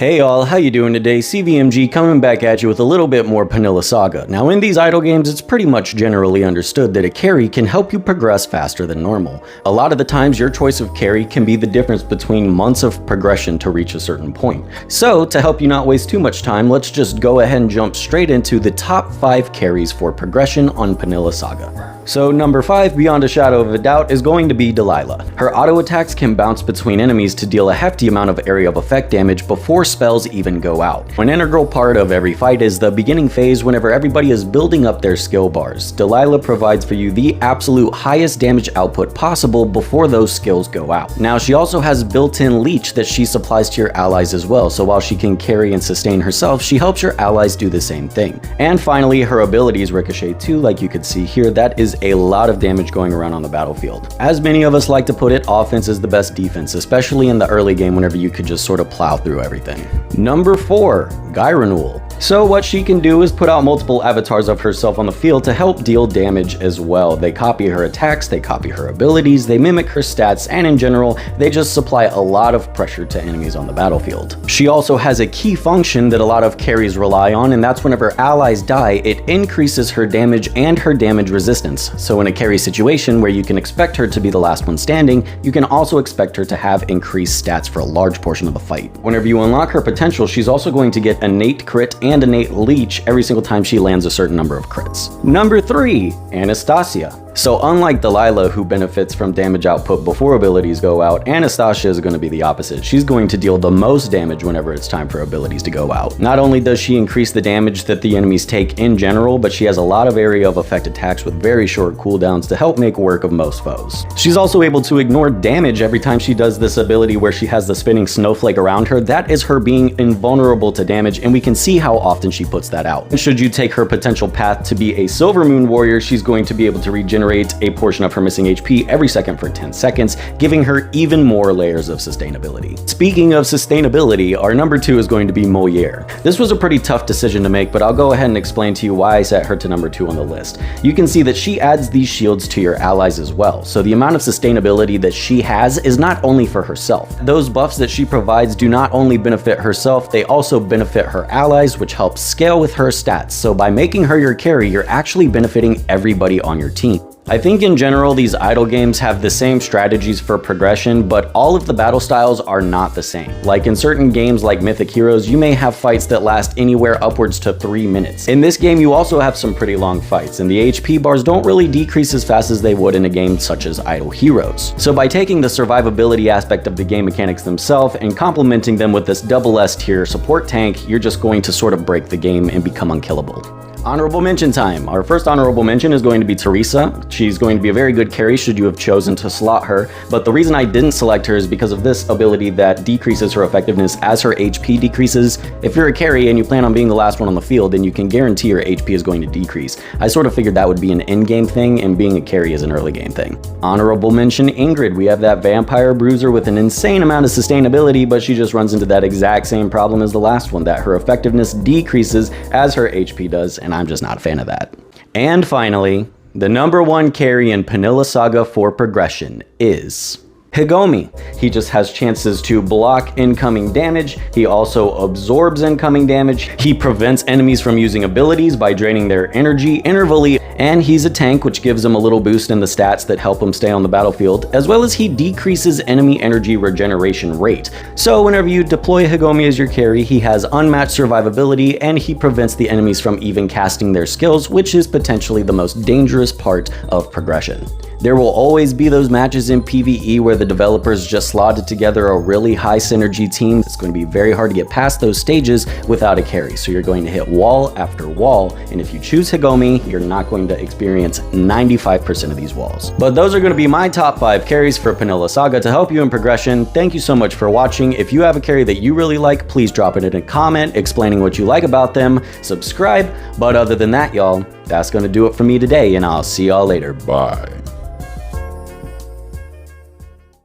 Hey y'all, how you doing today? CVMG coming back at you with a little bit more Panilla Saga. Now in these idle games, it's pretty much generally understood that a carry can help you progress faster than normal. A lot of the times your choice of carry can be the difference between months of progression to reach a certain point. So to help you not waste too much time, let's just go ahead and jump straight into the top 5 carries for progression on Panilla Saga. So number 5, beyond a shadow of a doubt, is going to be Delilah. Her auto attacks can bounce between enemies to deal a hefty amount of area of effect damage before spells even go out. An integral part of every fight is the beginning phase whenever everybody is building up their skill bars. Delilah provides for you the absolute highest damage output possible before those skills go out. Now she also has built-in leech that she supplies to your allies as well, so while she can carry and sustain herself, she helps your allies do the same thing. And finally, her abilities ricochet too, like you could see here. That is a lot of damage going around on the battlefield. As many of us like to put it, offense is the best defense, especially in the early game whenever you could just sort of plow through everything. Number 4, renewal. So what she can do is put out multiple avatars of herself on the field to help deal damage as well. They copy her attacks, they copy her abilities, they mimic her stats, and in general, they just supply a lot of pressure to enemies on the battlefield. She also has a key function that a lot of carries rely on, and that's whenever allies die, it increases her damage and her damage resistance. So in a carry situation where you can expect her to be the last one standing, you can also expect her to have increased stats for a large portion of the fight. Whenever you unlock her potential, she's also going to get innate crit and innate leech every single time she lands a certain number of crits. Number 3, Anastasia. So unlike Delilah, who benefits from damage output before abilities go out, Anastasia is going to be the opposite. She's going to deal the most damage whenever it's time for abilities to go out. Not only does she increase the damage that the enemies take in general, but she has a lot of area of effect attacks with very short cooldowns to help make work of most foes. She's also able to ignore damage every time she does this ability where she has the spinning snowflake around her. That is her being invulnerable to damage, and we can see how often she puts that out. And should you take her potential path to be a Silver Moon warrior, she's going to be able to regenerate a portion of her missing HP every second for 10 seconds, giving her even more layers of sustainability. Speaking of sustainability, our number 2 is going to be Moliere. This was a pretty tough decision to make, but I'll go ahead and explain to you why I set her to number 2 on the list. You can see that she adds these shields to your allies as well, so the amount of sustainability that she has is not only for herself. Those buffs that she provides do not only benefit herself, they also benefit her allies, which helps scale with her stats. So by making her your carry, you're actually benefiting everybody on your team. I think in general these idle games have the same strategies for progression, but all of the battle styles are not the same. Like in certain games like Mythic Heroes, you may have fights that last anywhere upwards to 3 minutes. In this game you also have some pretty long fights, and the HP bars don't really decrease as fast as they would in a game such as Idle Heroes. So by taking the survivability aspect of the game mechanics themselves and complementing them with this double S tier support tank, you're just going to sort of break the game and become unkillable. Honorable mention time. Our first honorable mention is going to be Teresa. She's going to be a very good carry should you have chosen to slot her, but the reason I didn't select her is because of this ability that decreases her effectiveness as her HP decreases. If you're a carry and you plan on being the last one on the field, then you can guarantee your HP is going to decrease. I sort of figured that would be an in-game thing, and being a carry is an early game thing. Honorable mention Ingrid. We have that vampire bruiser with an insane amount of sustainability, but she just runs into that exact same problem as the last one, that her effectiveness decreases as her HP does, and I'm just not a fan of that. And finally, the number 1 carry in Panilla Saga for progression is Hegomi. He just has chances to block incoming damage. He also absorbs incoming damage. He prevents enemies from using abilities by draining their energy intervally, and he's a tank, which gives him a little boost in the stats that help him stay on the battlefield, as well as he decreases enemy energy regeneration rate. So whenever you deploy Hegomi as your carry, he has unmatched survivability, and he prevents the enemies from even casting their skills, which is potentially the most dangerous part of progression. There will always be those matches in PvE where the developers just slotted together a really high synergy team. It's going to be very hard to get past those stages without a carry. So you're going to hit wall after wall, and if you choose Hegomi, you're not going to experience 95% of these walls. But those are going to be my top 5 carries for Panilla Saga to help you in progression. Thank you so much for watching. If you have a carry that you really like, please drop it in a comment explaining what you like about them. Subscribe. But other than that, y'all, that's going to do it for me today, and I'll see y'all later. Bye.